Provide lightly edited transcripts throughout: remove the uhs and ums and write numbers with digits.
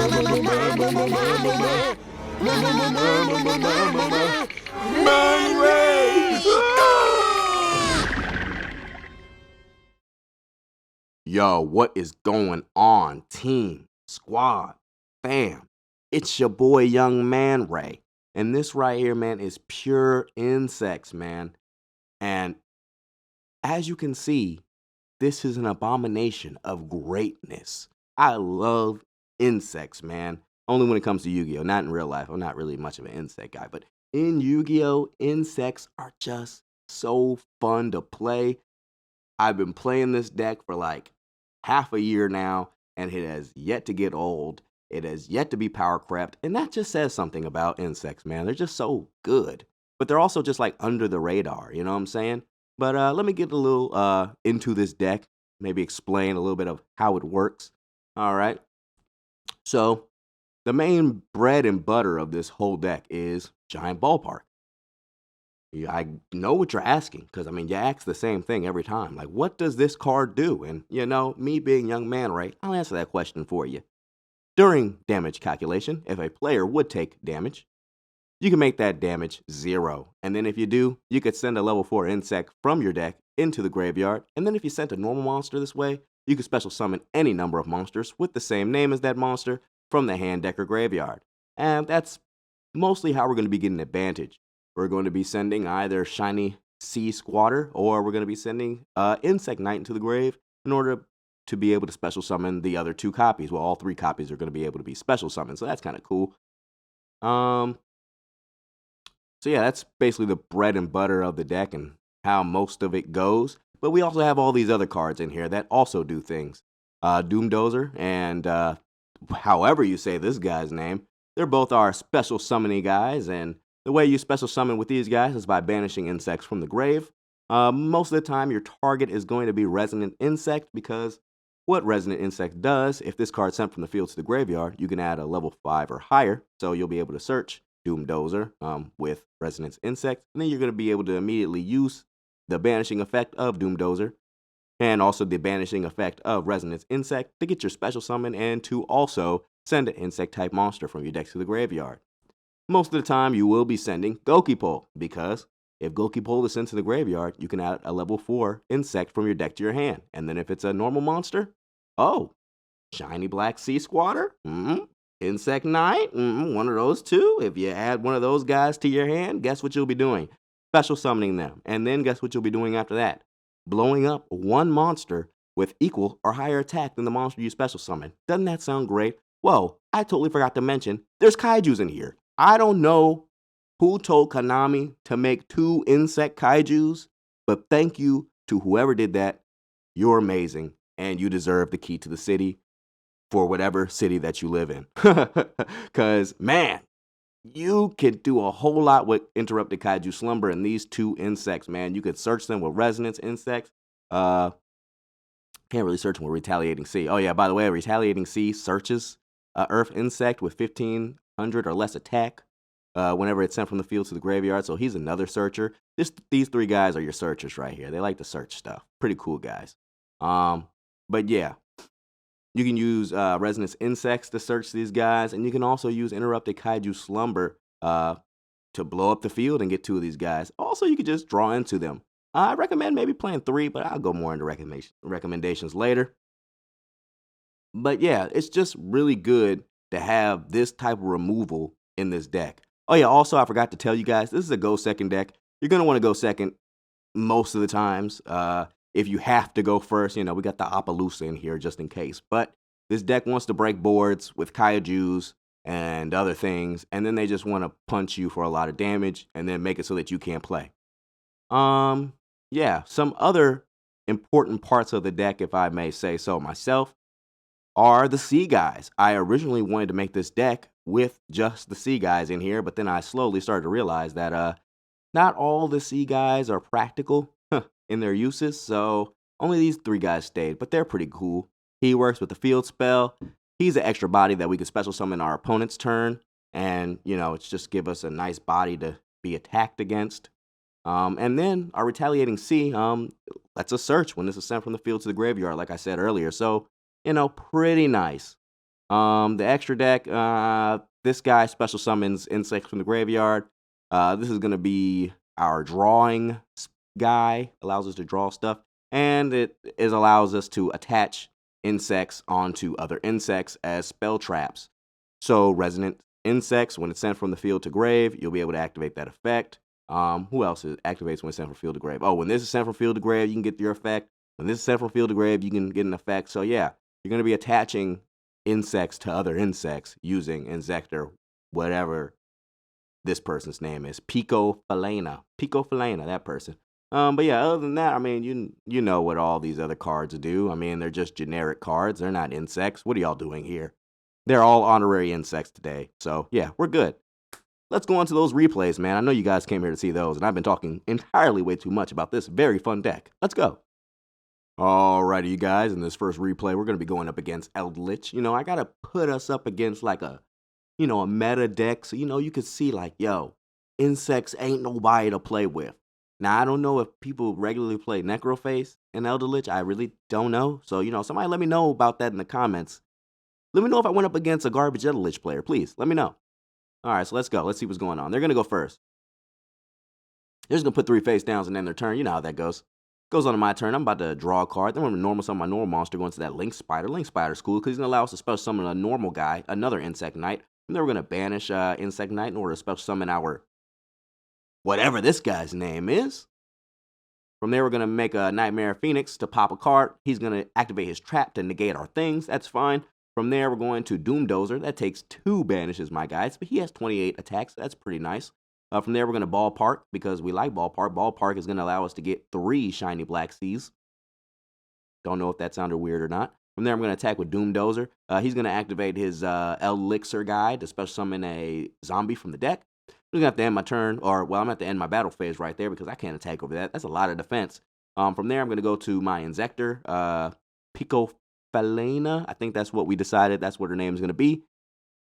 Man Ray! Yo, what is going on, team, squad, fam? It's your boy, Young Man Ray. And this right here, man, is pure insects, man. And as you can see, this is an abomination of greatness. I love insects, man. Only when it comes to Yu-Gi-Oh! Not in real life. I'm not really much of an insect guy. But in Yu-Gi-Oh! Insects are just so fun to play. I've been playing this deck for like half a year now, and it has yet to get old. It has yet to be power crept, and that just says something about insects, man. They're just so good. But they're also just like under the radar, you know what I'm saying? But let me get a little into this deck, maybe explain a little bit of how it works. All right. So the main bread and butter of this whole deck is Giant Ballpark. Yeah, I know what you're asking, because I mean, you ask the same thing every time. Like, what does this card do? And you know, me being Young Man Ray, I'll answer that question for you. During damage calculation, if a player would take damage, you can make that damage 0. And then if you do, you could send a level 4 insect from your deck into the graveyard. And then if you sent a normal monster this way, you could special summon any number of monsters with the same name as that monster from the hand, deck, or graveyard. And that's mostly how we're going to be getting advantage. We're going to be sending either Shiny Sea Squatter, or we're going to be sending Insect Knight into the grave in order to be able to special summon the other 2 copies. Well, all 3 copies are going to be able to be special summoned, so that's kind of cool. So yeah, that's basically the bread and butter of the deck and how most of it goes. But we also have all these other cards in here that also do things. Doomdozer and however you say this guy's name, they're both our special summoning guys, and the way you special summon with these guys is by banishing insects from the grave. Most of the time, your target is going to be Resonant Insect, because what Resonant Insect does, if this card's sent from the field to the graveyard, you can add a level 5 or higher, so you'll be able to search Doomdozer with Resonance Insect, and then you're going to be able to immediately use the banishing effect of Doomdozer and also the banishing effect of Resonance Insect to get your special summon and to also send an insect-type monster from your deck to the graveyard. Most of the time, you will be sending Gokipole, because if Gokipole is sent to the graveyard, you can add a level 4 insect from your deck to your hand. And then if it's a normal monster, oh, Shiny Black Sea Squatter, Insect Knight, one of those 2. If you add one of those guys to your hand, guess what you'll be doing? Special summoning them. And then guess what you'll be doing after that? Blowing up one monster with equal or higher attack than the monster you special summon. Doesn't that sound great? Whoa, I totally forgot to mention, there's kaijus in here. I don't know who told Konami to make 2 insect kaijus, but thank you to whoever did that. You're amazing, and you deserve the key to the city for whatever city that you live in. Because, man, you can do a whole lot with Interrupted Kaiju Slumber and these 2 insects, man. You could search them with Resonance Insects. Can't really search them with Retaliating Sea. Oh, yeah, by the way, Retaliating Sea searches Earth Insect with 1500 or less attack whenever it's sent from the field to the graveyard. So he's another searcher. These 3 guys are your searchers right here. They like to search stuff. Pretty cool guys. But yeah, you can use Resonance Insects to search these guys, and you can also use Interrupted Kaiju Slumber to blow up the field and get 2 of these guys. Also, you could just draw into them. I recommend maybe playing 3, but I'll go more into recommendations later. But yeah, it's just really good to have this type of removal in this deck. Oh yeah, also I forgot to tell you guys, this is a go second deck. You're going to want to go second most of the times. If you have to go first, you know, we got the Appaloosa in here just in case. But this deck wants to break boards with kaijus and other things, and then they just want to punch you for a lot of damage and then make it so that you can't play. Yeah, some other important parts of the deck, if I may say so myself, are the Sea Guys. I originally wanted to make this deck with just the Sea Guys in here, but then I slowly started to realize that not all the Sea Guys are practical in their uses, so only these 3 guys stayed, but they're pretty cool. He works with the field spell. He's an extra body that we can special summon our opponent's turn, and, you know, it's just give us a nice body to be attacked against. And then our Retaliating Sea lets us search when this is sent from the field to the graveyard, like I said earlier. So, you know, pretty nice. The extra deck, this guy special summons insects from the graveyard. This is gonna be our drawing guy, allows us to draw stuff, and allows us to attach insects onto other insects as spell traps. So resonant insects, when it's sent from the field to grave, you'll be able to activate that effect. Who else activates when it's sent from field to grave? Oh, when this is sent from field to grave, you can get your effect. When this is sent from field to grave, you can get an effect. So yeah, you're gonna be attaching insects to other insects using Insector, whatever this person's name is. Pico Falena, that person. But yeah, other than that, I mean, you know what all these other cards do. I mean, they're just generic cards. They're not insects. What are y'all doing here? They're all honorary insects today. So yeah, we're good. Let's go on to those replays, man. I know you guys came here to see those, and I've been talking entirely way too much about this very fun deck. Let's go. Alrighty, you guys, in this first replay, we're going to be going up against Eldritch. You know, I got to put us up against like a meta deck. So, you could see like, yo, insects ain't nobody to play with. Now, I don't know if people regularly play Necroface and Eldritch. I really don't know. So, somebody let me know about that in the comments. Let me know if I went up against a garbage Eldritch player, please. Let me know. All right, so let's go. Let's see what's going on. They're going to go first. They're just going to put 3 face downs and then their turn. You know how that goes. Goes on to my turn. I'm about to draw a card. Then I'm going to normal summon my normal monster, going to that Link Spider. Link Spider's cool because he's going to allow us to special summon a normal guy, another Insect Knight. And then we're going to banish Insect Knight in order to special summon our whatever this guy's name is. From there, we're going to make a Nightmare Phoenix to pop a card. He's going to activate his trap to negate our things. That's fine. From there, we're going to Doom Dozer. That takes 2 banishes, my guys. But he has 28 attacks. That's pretty nice. From there, we're going to Ballpark because we like Ballpark. Ballpark is going to allow us to get 3 shiny Black Seas. Don't know if that sounded weird or not. From there, I'm going to attack with Doom Dozer. He's going to activate his Elixir guy to special summon a zombie from the deck. I'm going to have to end my turn, I'm going to have to end my battle phase right there because I can't attack over that. That's a lot of defense. From there, I'm going to go to my Insector, Pico Falena. I think that's what we decided. That's what her name is going to be.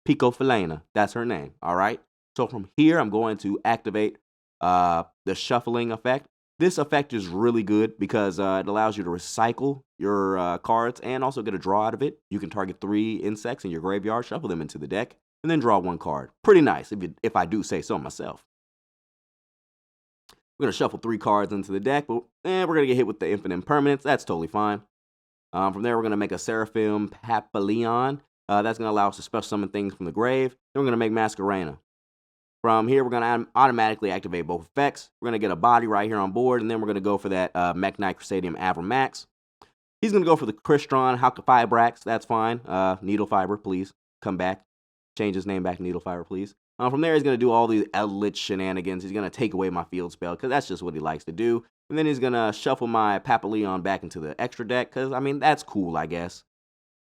Pico Falena. That's her name. All right. So from here, I'm going to activate the shuffling effect. This effect is really good because it allows you to recycle your cards and also get a draw out of it. You can target 3 insects in your graveyard, shuffle them into the deck, and then draw 1 card. Pretty nice, if I do say so myself. We're going to shuffle 3 cards into the deck, but we're going to get hit with the infinite impermanence. That's totally fine. From there, we're going to make a Seraphim Papillon. That's going to allow us to special summon things from the grave. Then we're going to make Masquerena. From here, we're going to automatically activate both effects. We're going to get a body right here on board, and then we're going to go for that Mech Knight Crusadeum Avramax. He's going to go for the Crystron Halqifibrax. That's fine. Needle Fiber, please. Come back. Change his name back to Needle Fiber, please. From there, he's going to do all these Eldritch shenanigans. He's going to take away my field spell, because that's just what he likes to do. And then he's going to shuffle my Papillon back into the extra deck, because, that's cool, I guess.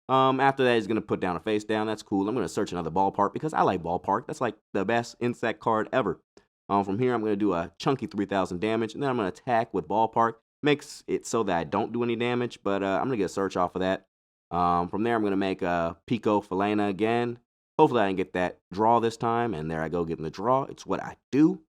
After that, he's going to put down a face down. That's cool. I'm going to search another Ballpark because I like Ballpark. That's like the best insect card ever. From here, I'm going to do a chunky 3,000 damage, and then I'm going to attack with Ballpark. Makes it so that I don't do any damage, but I'm going to get a search off of that. From there, I'm going to make a Pico Falena again. Hopefully, I can get that draw this time, and there I go getting the draw. It's what I do.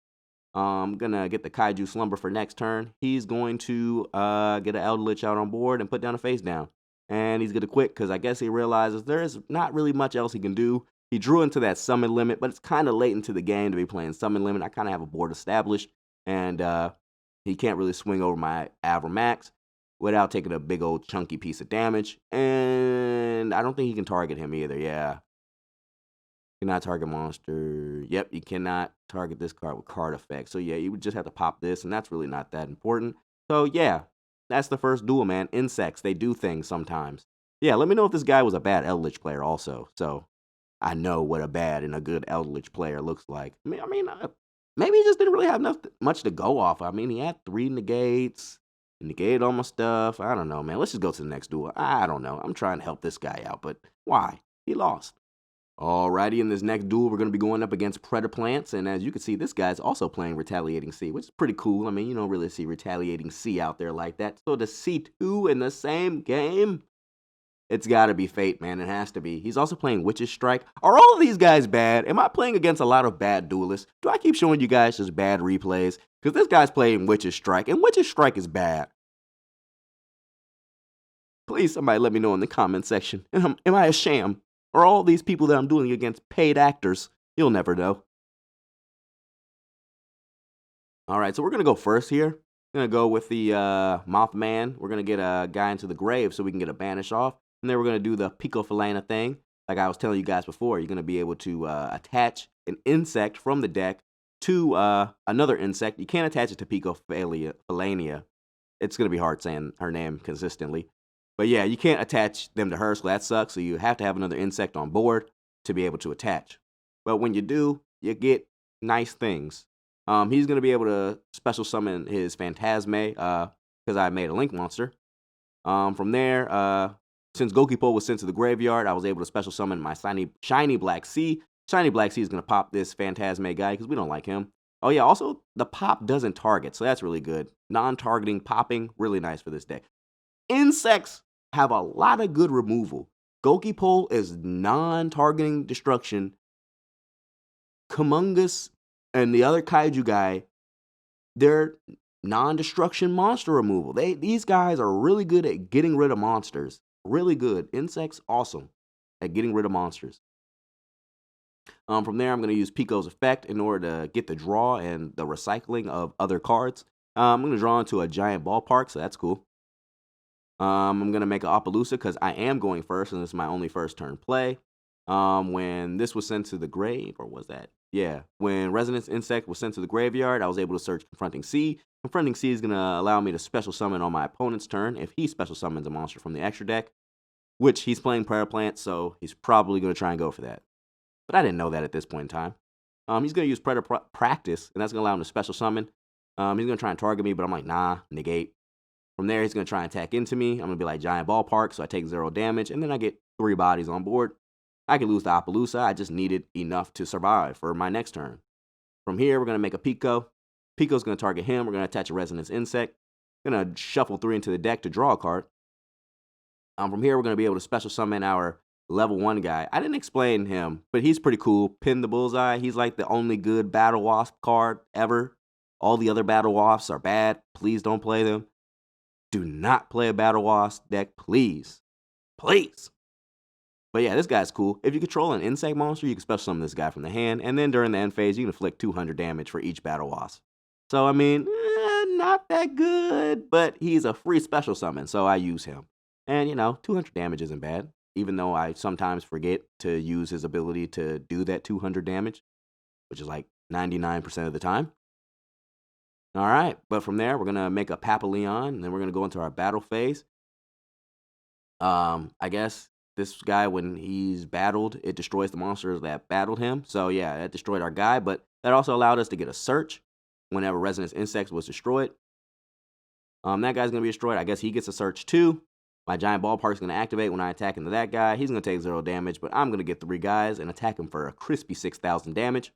I'm going to get the Kaiju Slumber for next turn. He's going to get an Eldritch out on board and put down a face down. And he's going to quit because I guess he realizes there is not really much else he can do. He drew into that summon limit, but it's kind of late into the game to be playing summon limit. I kind of have a board established, and he can't really swing over my Avramax without taking a big old chunky piece of damage. And I don't think he can target him either, yeah. Cannot target monster. Yep, you cannot target this card with card effects. So yeah, you would just have to pop this, and that's really not that important. So yeah. That's the first duel, man. Insects, they do things sometimes. Yeah, let me know if this guy was a bad Eldritch player also. So I know what a bad and a good Eldritch player looks like. Maybe he just didn't really have much to go off. He had 3 negates. He negated all my stuff. I don't know, man. Let's just go to the next duel. I don't know. I'm trying to help this guy out, but why? He lost. Alrighty, in this next duel, we're going to be going up against Predaplants, and as you can see, this guy's also playing Retaliating Sea, which is pretty cool. You don't really see Retaliating Sea out there like that. So to see 2 in the same game, it's got to be fate, man. It has to be. He's also playing Witch's Strike. Are all of these guys bad? Am I playing against a lot of bad duelists? Do I keep showing you guys just bad replays? Because this guy's playing Witch's Strike, and Witch's Strike is bad. Please, somebody let me know in the comment section. Am I a sham? Or all these people that I'm doing against paid actors? You'll never know. Alright, so we're gonna go first here. Gonna go with the Mothman. We're gonna get a guy into the grave so we can get a banish off. And then we're gonna do the Pico Falana thing. Like I was telling you guys before, you're gonna be able to attach an insect from the deck to another insect. You can't attach it to Pico Falania. It's gonna be hard saying her name consistently. But yeah, you can't attach them to her, so that sucks. So you have to have another insect on board to be able to attach. But when you do, you get nice things. He's going to be able to special summon his Phantasme because I made a Link monster. From there, since Gokipo was sent to the graveyard, I was able to special summon my Shiny Black Sea. Shiny Black Sea is going to pop this Phantasme guy because we don't like him. Oh yeah, also the pop doesn't target, so that's really good. Non-targeting popping, really nice for this deck. Insects have a lot of good removal. Gokipo is non-targeting destruction. Kumungus and the other kaiju guy, they're non-destruction monster removal. These guys are really good at getting rid of monsters. Really good. Insects, awesome at getting rid of monsters. From there, I'm going to use Pico's effect in order to get the draw and the recycling of other cards. I'm going to draw into a giant ballpark, so that's cool. I'm going to make an Appaloosa because I am going first, and this is my only first turn play. When this was sent to the grave, or was that? Yeah, when Resonance Insect was sent to the graveyard, I was able to search Confronting Sea. Confronting Sea is going to allow me to special summon on my opponent's turn if he special summons a monster from the extra deck, which he's playing Prayer Plant, so he's probably going to try and go for that. But I didn't know that at this point in time. He's going to use Predator Practice, and that's going to allow him to special summon. He's going to try and target me, but I'm like, nah, negate. From there, he's going to try and attack into me. I'm going to be like Giant Ballpark, so I take 0 damage, and then I get 3 bodies on board. I can lose the Appaloosa. I just needed enough to survive for my next turn. From here, we're going to make a Pico. Pico's going to target him. We're going to attach a Resonance Insect. Going to shuffle 3 into the deck to draw a card. From here, we're going to be able to special summon our level 1 guy. I didn't explain him, but he's pretty cool. Pin the Bullseye. He's like the only good Battle Wasp card ever. All the other Battle Wasps are bad. Please don't play them. Do not play a Battle Wasp deck, please. Please. But yeah, this guy's cool. If you control an insect monster, you can special summon this guy from the hand, and then during the end phase, you can inflict 200 damage for each Battle Wasp. So, I mean, not that good, but he's a free special summon, so I use him. And, 200 damage isn't bad, even though I sometimes forget to use his ability to do that 200 damage, which is like 99% of the time. All right, but from there, we're going to make a Papillon, and then we're going to go into our battle phase. I guess this guy, when he's battled, it destroys the monsters that battled him. So yeah, that destroyed our guy, but that also allowed us to get a search whenever Resonance Insect was destroyed. That guy's going to be destroyed. I guess he gets a search too. My Giant Ballpark's going to activate when I attack into that guy. He's going to take 0 damage, but I'm going to get 3 guys and attack him for a crispy 6,000 damage.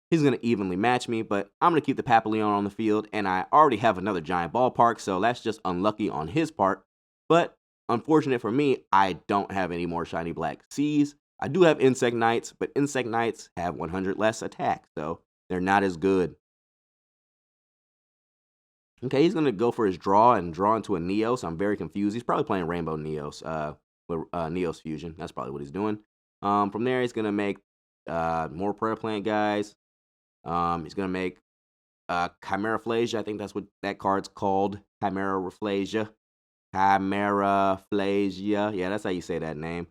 He's going to evenly match me, but I'm going to keep the Papillon on the field, and I already have another Giant Ballpark, so that's just unlucky on his part. But unfortunate for me, I don't have any more Shiny Black Seas. I do have Insect Knights, but Insect Knights have 100 less attack, so they're not as good. Okay, he's going to go for his draw and draw into a Neos. I'm very confused. He's probably playing Rainbow Neos, with Neos Fusion. That's probably what he's doing. From there, he's going to make more Prayer Plant guys. He's going to make Chimeraphlasia. I think that's what that card's called. Chimeraphlasia. Chimeraphlasia. Yeah, that's how you say that name.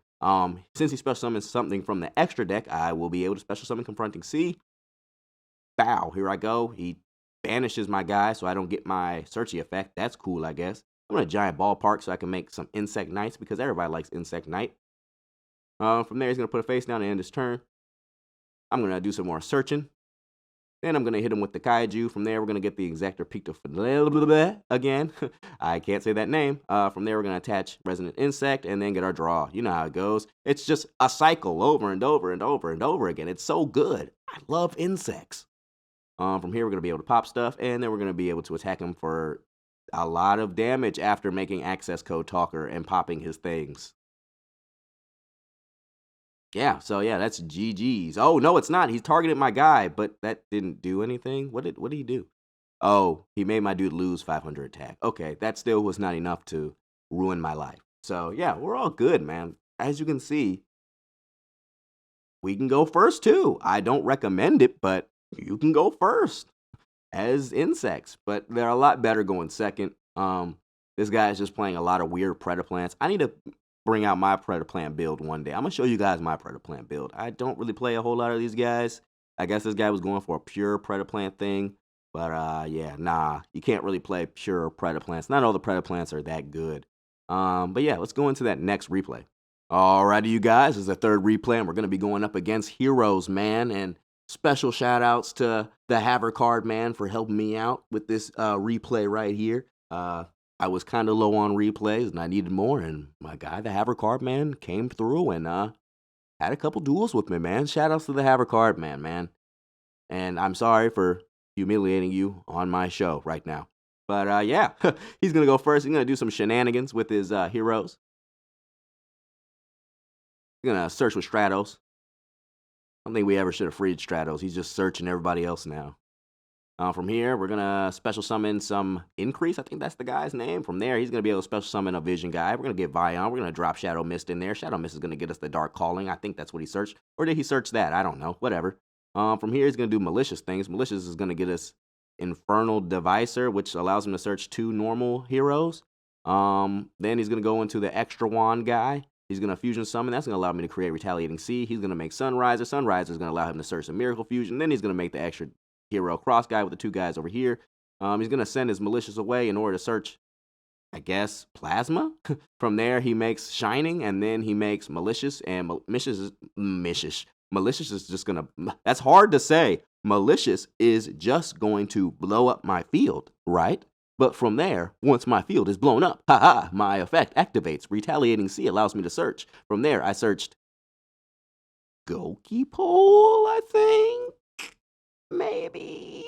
Since he special summons something from the extra deck, I will be able to special summon Confronting Sea. Bow. Here I go. He banishes my guy so I don't get my Searchy effect. That's cool, I guess. I'm going to Giant Ballpark so I can make some Insect Knights because everybody likes Insect Knight. From there, he's going to put a face down and end his turn. I'm going to do some more searching. Then I'm going to hit him with the Kaiju. From there, we're going to get the Exactor Picto again. I can't say that name. From there, we're going to attach Resonant Insect and then get our draw. You know how it goes. It's just a cycle over and over and over and over again. It's so good. I love insects. From here, we're going to be able to pop stuff, and then we're going to be able to attack him for a lot of damage after making access code Talker and popping his things. Yeah, so yeah, that's GG's. Oh, no, it's not. He's targeted my guy, but that didn't do anything. What did he do? Oh, he made my dude lose 500 attack. Okay, that still was not enough to ruin my life. So yeah, we're all good, man. As you can see, we can go first too. I don't recommend it, but you can go first as insects. But they're a lot better going second. This guy is just playing a lot of weird Predaplants. I need to bring out my Predaplant build one day. I'm gonna show you guys my Predaplant build. I don't really play a whole lot of these guys. I guess this guy was going for a pure Predaplant thing. But yeah, nah, you can't really play pure Predaplants. Not all the Predaplants are that good. But yeah, let's go into that next replay. Alrighty, you guys, this is the third replay, and we're gonna be going up against Heroes, man. And special shout outs to the Havre card, man, for helping me out with this replay right here. I was kind of low on replays, and I needed more, and my guy, the Havre card, man, came through and had a couple duels with me, man. Shout outs to the Havre card, man. And I'm sorry for humiliating you on my show right now. But yeah, he's gonna go first. He's gonna do some shenanigans with his heroes. He's gonna search with Stratos. I don't think we ever should have freed Stratos. He's just searching everybody else now. From here, we're gonna special summon some Increase. I think that's the guy's name. From there, he's gonna be able to special summon a Vision guy. We're gonna get Vion. We're gonna drop Shadow Mist in there. Shadow Mist is gonna get us the Dark Calling. I think that's what he searched. Or did he search that? I don't know. Whatever. From here, he's gonna do Malicious things. Malicious is gonna get us Infernal Devicer, which allows him to search 2 normal heroes. Then he's gonna go into the Extra Wand guy. He's gonna Fusion Summon. That's gonna allow me to create Retaliating Sea. He's gonna make Sunriser. Sunriser is gonna allow him to search a Miracle Fusion. Then he's gonna make the extra hero cross guy with the 2 guys over here. He's gonna send his Malicious away in order to search, I guess, Plasma. From there, he makes Shining, and then he makes Malicious, and Malicious is just gonna, that's hard to say. Malicious is just going to blow up my field, right? But from there, once my field is blown up, my effect activates. Retaliating Sea allows me to search. From there, I searched Goki Pole, I think. Maybe.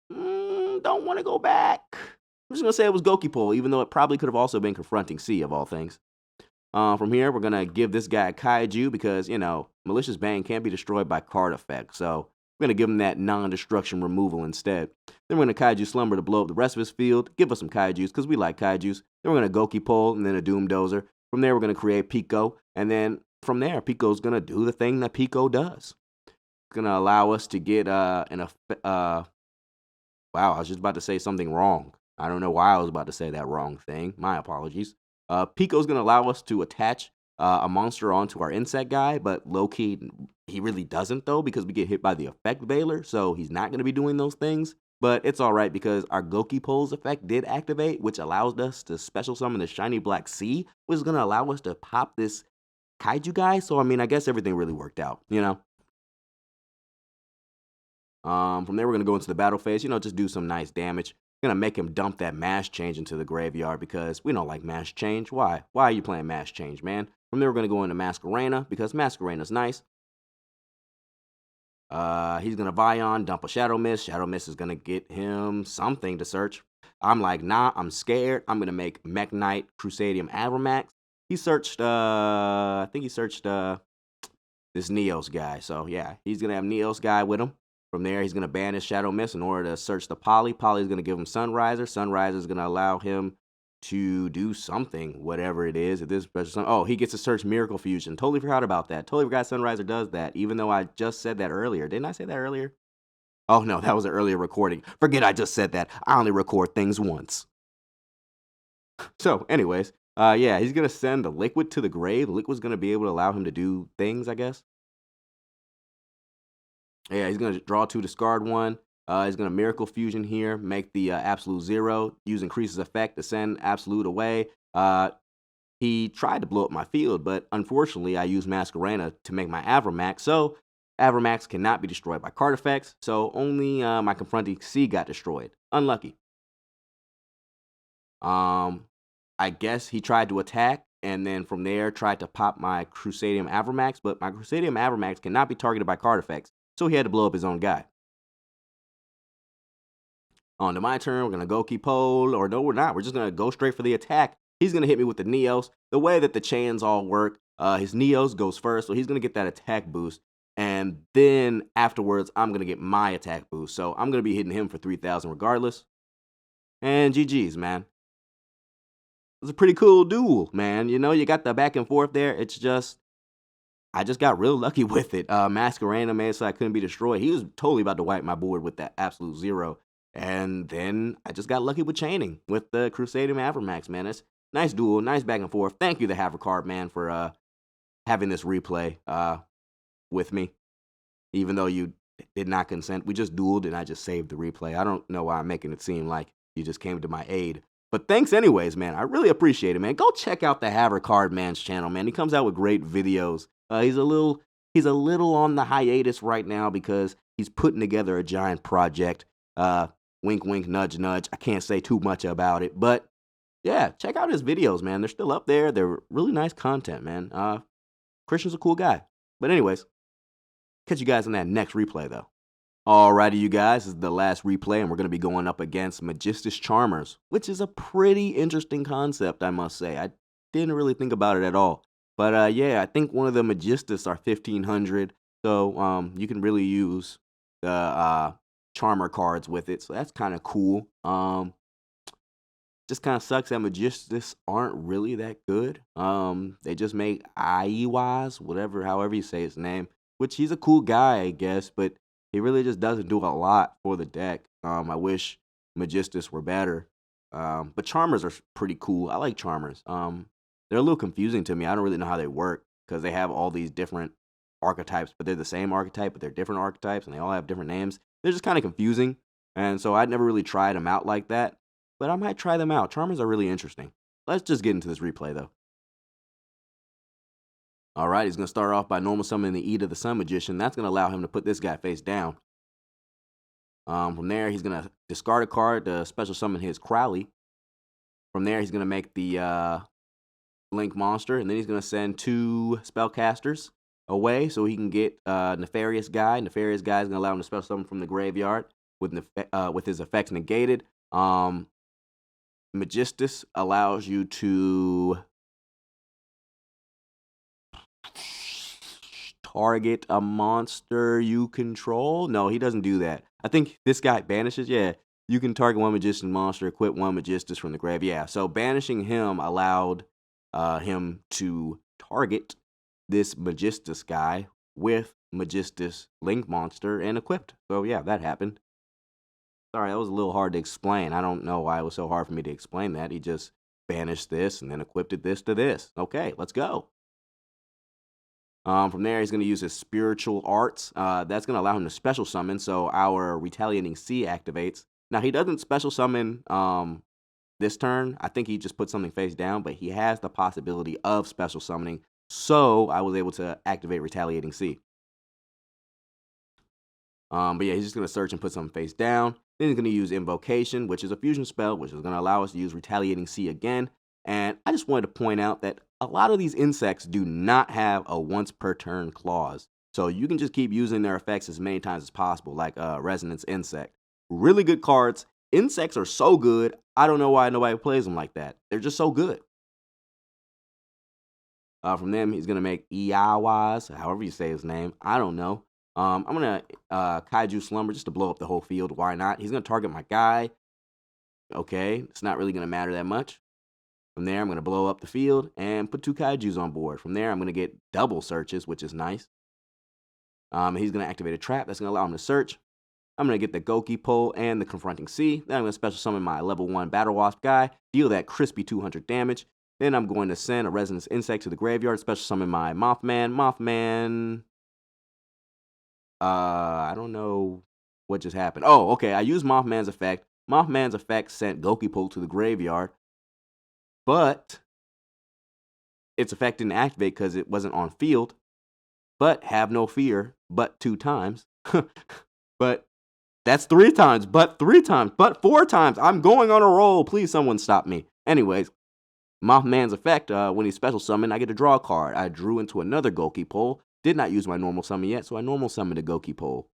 Don't want to go back. I'm just going to say it was Goki Pole, even though it probably could have also been Confronting Sea, of all things. From here, we're going to give this guy a Kaiju because, you know, Malicious Bane can't be destroyed by card effect. So we're going to give him that non-destruction removal instead. Then we're going to Kaiju Slumber to blow up the rest of his field. Give us some Kaijus because we like Kaijus. Then we're going to Goki Pole and then a Doom Dozer. From there, we're going to create Pico. And then from there, Pico's going to do the thing that Pico does. Going to allow us to get wow, I was just about to say something wrong. I don't know why I was about to say that wrong thing. My apologies. Pico's going to allow us to attach a monster onto our insect guy, but low-key, he really doesn't though, because we get hit by the effect Veiler, so he's not going to be doing those things. But it's alright because our Goki Pole's effect did activate, which allows us to special summon the Shiny Black Sea, which is going to allow us to pop this Kaiju guy. So I mean, I guess everything really worked out, you know? From there, we're going to go into the battle phase, you know, just do some nice damage. We're going to make him dump that Mass Change into the graveyard because we don't like Mass Change. Why? Why are you playing Mass Change, man? From there, we're going to go into Masquerena because Masquerena's nice. He's going to Vion, dump a Shadow Mist. Shadow Mist is going to get him something to search. I'm like, nah, I'm scared. I'm going to make Mech Knight Crusadeum Avramax. He searched, I think he searched this Neos guy. So, yeah, he's going to have Neos guy with him. From there, he's going to banish Shadow Mist in order to search the Poly. Poly's going to give him Sunriser. Sunriser is going to allow him to do something, whatever it is. At this special, oh, he gets to search Miracle Fusion. Totally forgot about that. Totally forgot Sunriser does that, even though I just said that earlier. Didn't I say that earlier? Oh, no, that was an earlier recording. Forget I just said that. I only record things once. So, anyways, yeah, he's going to send the Liquid to the grave. The Liquid's going to be able to allow him to do things, I guess. Yeah, he's going to draw 2, discard 1. He's going to Miracle Fusion here, make the Absolute 0, use Increases effect to send Absolute away. He tried to blow up my field, but unfortunately, I used Masquerena to make my Avramax, so Avramax cannot be destroyed by card effects, so only my Confronting Sea got destroyed. Unlucky. I guess he tried to attack, and then from there, tried to pop my Crusadeum Avramax, but my Crusadeum Avramax cannot be targeted by card effects. So he had to blow up his own guy. On to my turn, we're going to go Goki Pole, or no, we're not. We're just going to go straight for the attack. He's going to hit me with the Neos. The way that the chains all work, his Neos goes first, so he's going to get that attack boost. And then afterwards, I'm going to get my attack boost. So I'm going to be hitting him for 3,000 regardless. And GG's, man. It's a pretty cool duel, man. You know, you got the back and forth there. It's just, I just got real lucky with it. Masquerade man so I couldn't be destroyed. He was totally about to wipe my board with that absolute zero. And then I just got lucky with chaining with the Crusader Avermax, man. It's nice duel, nice back and forth. Thank you, the Havre card, man, for having this replay with me. Even though you did not consent, we just dueled and I just saved the replay. I don't know why I'm making it seem like you just came to my aid. But thanks anyways, man. I really appreciate it, man. Go check out the Havre Card Man's channel, man. He comes out with great videos. He's a little on the hiatus right now because he's putting together a giant project. Wink, wink, nudge, nudge. I can't say too much about it, but yeah, check out his videos, man. They're still up there. They're really nice content, man. Christian's a cool guy. But anyways, catch you guys in that next replay, though. Alrighty, you guys, this is the last replay, and we're going to be going up against Magistus Charmers, which is a pretty interesting concept, I must say. I didn't really think about it at all. But yeah, I think one of the Magistus are 1500, so you can really use the Charmer cards with it, so that's kind of cool. Just kind of sucks that Magistus aren't really that good. They just make Iwaz, however you say his name, which he's a cool guy, I guess, but he really just doesn't do a lot for the deck. I wish Magistus were better. But Charmers are pretty cool. I like Charmers. They're a little confusing to me. I don't really know how they work because they have all these different archetypes, but they're the same archetype, but they're different archetypes, and they all have different names. They're just kind of confusing, and so I'd never really tried them out like that, but I might try them out. Charmers are really interesting. Let's just get into this replay, though. All right, he's going to start off by normal summoning the E to the Sun Magician. That's going to allow him to put this guy face down. From there, he's going to discard a card to special summon his Crowley. From there, he's going to make the Link Monster, and then he's going to send 2 Spellcasters away so he can get Nefarious Guy. Nefarious Guy is going to allow him to special summon from the graveyard with his effects negated. Magistus allows you to target a monster you control. No, he doesn't do that. I think this guy banishes. Yeah, you can target one Magician monster, equip one Magistus from the grave. Yeah, so banishing him allowed him to target this Magistus guy with Magistus Link Monster and equipped. So yeah, that happened. Sorry, that was a little hard to explain. I don't know why it was so hard for me to explain that. He just banished this and then equipped this to this. Okay, let's go. From there, he's going to use his Spiritual Arts. That's going to allow him to special summon, so our Retaliating Sea activates. Now, he doesn't special summon this turn. I think he just put something face down, but he has the possibility of special summoning, so I was able to activate Retaliating Sea. But yeah, he's just going to search and put something face down. Then he's going to use Invocation, which is a fusion spell, which is going to allow us to use Retaliating Sea again. And I just wanted to point out that a lot of these insects do not have a once per turn clause. So you can just keep using their effects as many times as possible, like Resonance Insect. Really good cards. Insects are so good. I don't know why nobody plays them like that. They're just so good. From them, he's going to make Iawaz, however you say his name. I don't know. I'm going to Kaiju Slumber just to blow up the whole field. Why not? He's going to target my guy. Okay, it's not really going to matter that much. From there, I'm going to blow up the field and put 2 Kaijus on board. From there, I'm going to get double searches, which is nice. He's going to activate a trap. That's going to allow him to search. I'm going to get the Goki Pole and the Confronting Sea. Then I'm going to special summon my level 1 Battle Wasp guy, deal that crispy 200 damage. Then I'm going to send a Resonance Insect to the graveyard, special summon my Mothman. I don't know what just happened. Oh, okay, I used Mothman's effect. Mothman's effect sent Goki Pole to the graveyard, but its effect didn't activate because it wasn't on field. But have no fear, but 2 times. But that's 3 times, but 3 times, but 4 times. I'm going on a roll. Please, someone stop me. Anyways, Mothman's effect, when he special summoned, I get to draw a card. I drew into another Goki Pole. Did not use my normal summon yet, so I normal summoned a Goki Pole,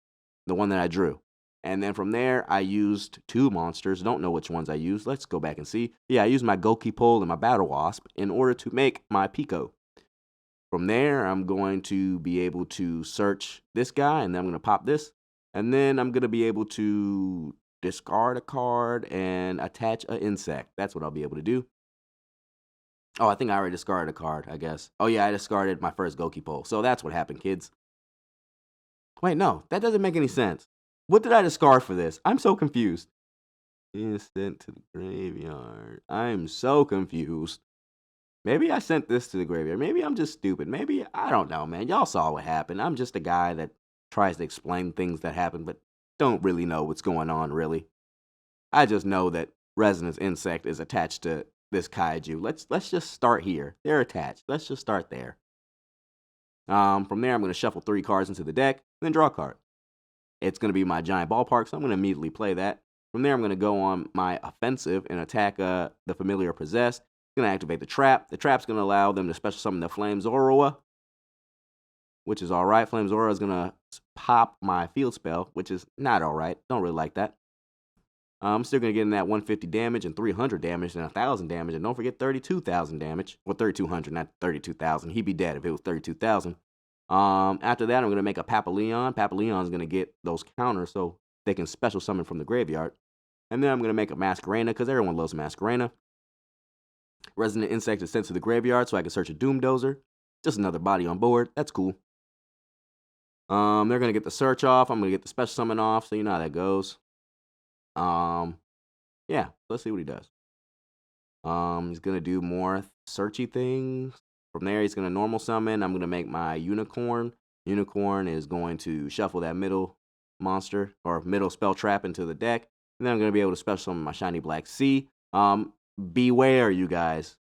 the one that I drew. And then from there, I used 2 monsters. Don't know which ones I used. Let's go back and see. Yeah, I used my Goki Pole and my Battle Wasp in order to make my Pico. From there, I'm going to be able to search this guy, and then I'm going to pop this. And then I'm going to be able to discard a card and attach an insect. That's what I'll be able to do. Oh, I think I already discarded a card, I guess. Oh, yeah, I discarded my first Goki pole. So that's what happened, kids. Wait, no, that doesn't make any sense. What did I discard for this? I'm so confused. Is sent to the graveyard. I'm so confused. Maybe I sent this to the graveyard. Maybe I'm just stupid. Maybe, I don't know, man. Y'all saw what happened. I'm just a guy that tries to explain things that happen, but don't really know what's going on, really. I just know that Resonance Insect is attached to this kaiju. Let's just start here. They're attached. Let's just start there. From there, I'm going to shuffle 3 cards into the deck, then draw a card. It's going to be my giant ballpark, so I'm going to immediately play that. From there, I'm going to go on my offensive and attack the familiar possessed. I'm going to activate the trap. The trap's going to allow them to special summon the Flame Zorua, which is alright. Flame Zorua is going to pop my field spell, which is not alright. Don't really like that. I'm still going to get in that 150 damage and 300 damage and 1,000 damage. And don't forget 32,000 damage. Well, 3,200, not 32,000. He'd be dead if it was 32,000. After that, I'm going to make a Papillon. Papillon's going to get those counters so they can special summon from the graveyard. And then I'm going to make a Masquerena because everyone loves Masquerena. Resonant Insect is sent to the graveyard so I can search a Doom Dozer. Just another body on board. That's cool. They're going to get the search off. I'm going to get the special summon off, so you know how that goes. Yeah, let's see what he does. He's going to do more searchy things. From there, he's going to normal summon. I'm going to make my Unicorn. Unicorn is going to shuffle that middle monster or middle spell trap into the deck. And then I'm going to be able to special summon my Shiny Black Sea. Beware, you guys.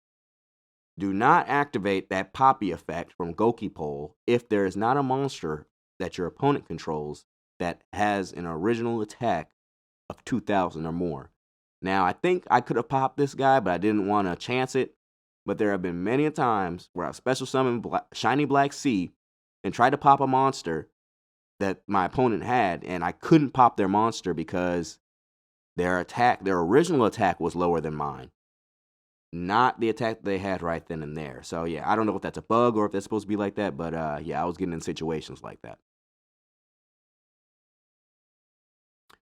Do not activate that Poppy effect from Goki Pole if there is not a monster that your opponent controls that has an original attack of 2,000 or more. Now, I think I could have popped this guy, but I didn't want to chance it. But there have been many times where I've special summoned Shiny Black Sea and tried to pop a monster that my opponent had, and I couldn't pop their monster because their original attack was lower than mine. Not the attack they had right then and there. So yeah, I don't know if that's a bug or if that's supposed to be like that, but yeah, I was getting in situations like that.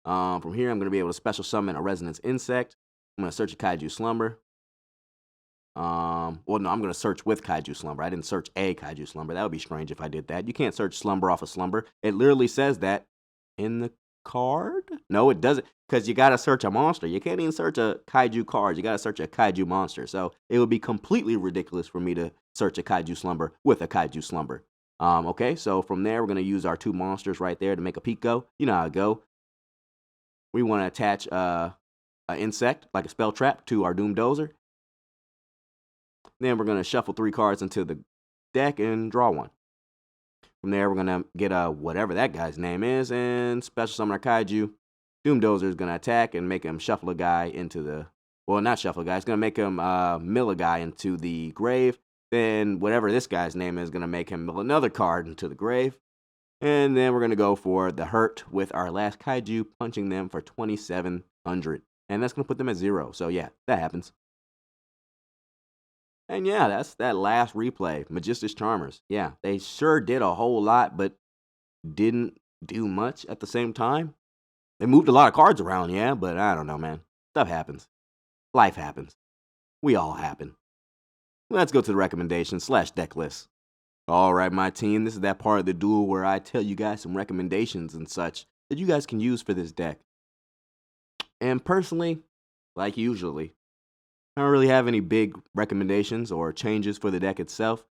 From here, I'm going to be able to special summon a Resonance Insect. I'm going to search a Kaiju Slumber. Well, no, I'm going to search with Kaiju Slumber. I didn't search a Kaiju Slumber. That would be strange if I did that. You can't search Slumber off of Slumber. It literally says that in the card. No, it doesn't, because you got to search a monster. You can't even search a Kaiju card. You got to search a Kaiju monster. So it would be completely ridiculous for me to search a Kaiju Slumber with a Kaiju Slumber. Okay, so from there, we're going to use our 2 monsters right there to make a Pico. You know how it go. We want to attach an insect, like a spell trap, to our Doom Dozer. Then we're going to shuffle 3 cards into the deck and draw one. From there, we're going to get whatever that guy's name is and special summon our Kaiju. Doom Dozer is going to attack and make him shuffle a guy into the... Well, not shuffle a guy. It's going to make him mill a guy into the grave. Then whatever this guy's name is going to make him mill another card into the grave. And then we're going to go for the hurt with our last Kaiju, punching them for 2,700. And that's going to put them at 0. So yeah, that happens. And yeah, that's that last replay, Magistus Charmers. Yeah, they sure did a whole lot, but didn't do much at the same time. They moved a lot of cards around, yeah, but I don't know, man. Stuff happens. Life happens. We all happen. Let's go to the recommendations / deck list. All right, my team, this is that part of the duel where I tell you guys some recommendations and such that you guys can use for this deck. And personally, like usually, I don't really have any big recommendations or changes for the deck itself.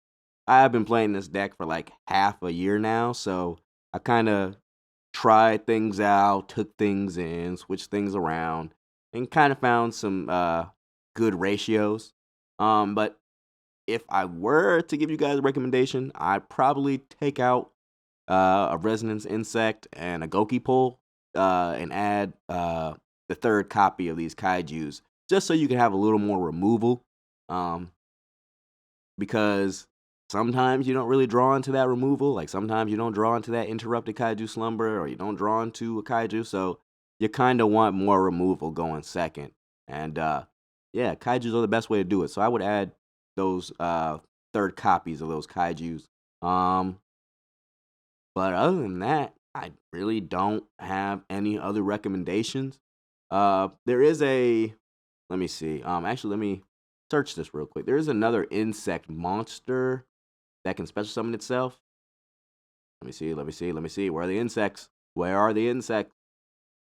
I've been playing this deck for like half a year now, so I kind of tried things out, took things in, switched things around, and kind of found some good ratios. But if I were to give you guys a recommendation, I'd probably take out a Resonance Insect and a Goki Pole and add the 3rd copy of these Kaijus, just so you can have a little more removal. Because sometimes you don't really draw into that removal. Like sometimes you don't draw into that interrupted Kaiju Slumber, or you don't draw into a Kaiju, so you kind of want more removal going second. And yeah, Kaijus are the best way to do it. So I would add those 3rd copies of those Kaijus. But other than that, I really don't have any other recommendations. There is a... Let me see. Actually, search this real quick. There is another insect monster that can special summon itself. Let me see. Where are the insects? Where are the insects?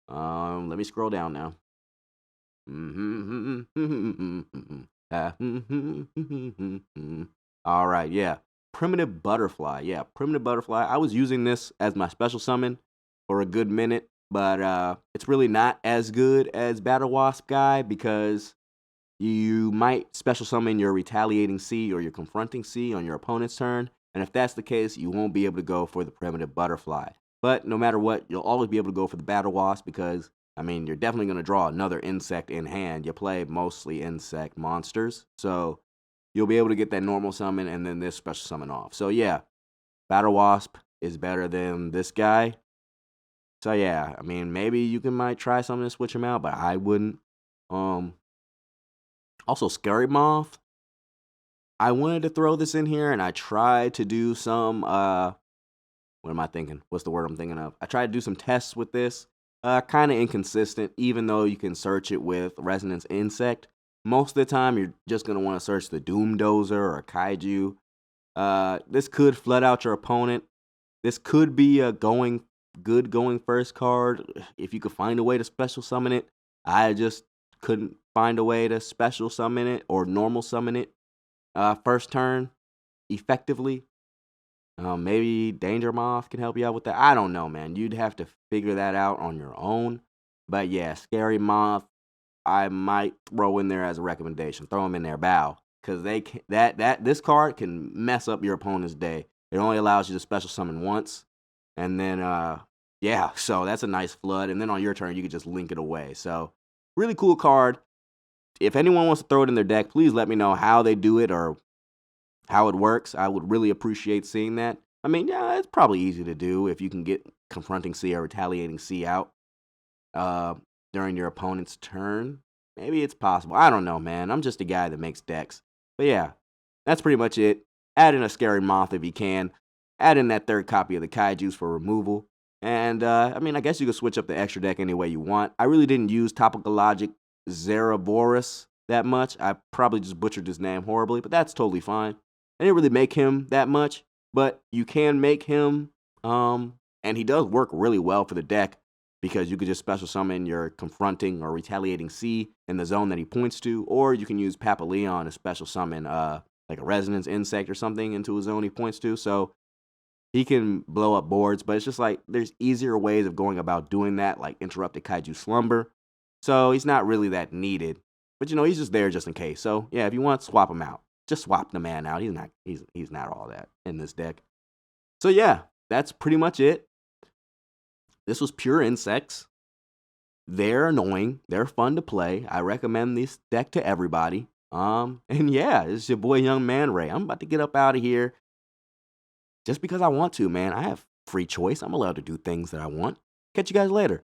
Let me scroll down now. All right, yeah. Primitive butterfly. Yeah, primitive butterfly. I was using this as my special summon for a good minute, but it's really not as good as Battle Wasp guy because you might special summon your retaliating C or your confronting C on your opponent's turn, and if that's the case, you won't be able to go for the primitive butterfly. But no matter what, you'll always be able to go for the Battle Wasp because, I mean, you're definitely going to draw another insect in hand. You play mostly insect monsters, so you'll be able to get that normal summon and then this special summon off. So yeah, Battle Wasp is better than this guy. So yeah, I mean, maybe you might try something to switch him out, but I wouldn't. Also, Scary Moth. I wanted to throw this in here, and I tried to do some, what am I thinking? What's the word I'm thinking of? I tried to do some tests with this. Kind of inconsistent, even though you can search it with Resonance Insect. Most of the time, you're just going to want to search the Doom Dozer or Kaiju. This could flood out your opponent. This could be a going first card if you could find a way to special summon it. I just couldn't find a way to special summon it or normal summon it first turn effectively. Maybe Danger Moth can help you out with that. I don't know, man. You'd have to figure that out on your own. But yeah, Scary Moth, I might throw in there as a recommendation. Throw them in there, bow, because this card can mess up your opponent's day. It only allows you to special summon once, and then yeah, so that's a nice flood. And then on your turn, you can just link it away. So really cool card. If anyone wants to throw it in their deck, please let me know how they do it or how it works. I would really appreciate seeing that. I mean, yeah, it's probably easy to do if you can get Confronting C or Retaliating C out during your opponent's turn. Maybe it's possible. I don't know, man. I'm just a guy that makes decks. But yeah, that's pretty much it. Add in a Scary Moth if you can. Add in that third copy of the Kaijus for removal. And, I mean, I guess you can switch up the extra deck any way you want. I really didn't use Topical Logic Zeraboris that much. I probably just butchered his name horribly, but that's totally fine. I didn't really make him that much, but you can make him, and he does work really well for the deck because you could just special summon your Confronting or Retaliating C in the zone that he points to, or you can use Papa Leon to special summon like a Resonance Insect or something into a zone he points to, so he can blow up boards, but it's just like there's easier ways of going about doing that, like Interrupted Kaiju Slumber, so he's not really that needed, but he's just there just in case, so yeah, if you want, swap him out. Just swap the man out. He's not all that in this deck. So yeah, that's pretty much it. This was pure insects. They're annoying. They're fun to play. I recommend this deck to everybody. And yeah, this is your boy Young Man Ray. I'm about to get up out of here just because I want to, man. I have free choice. I'm allowed to do things that I want. Catch you guys later.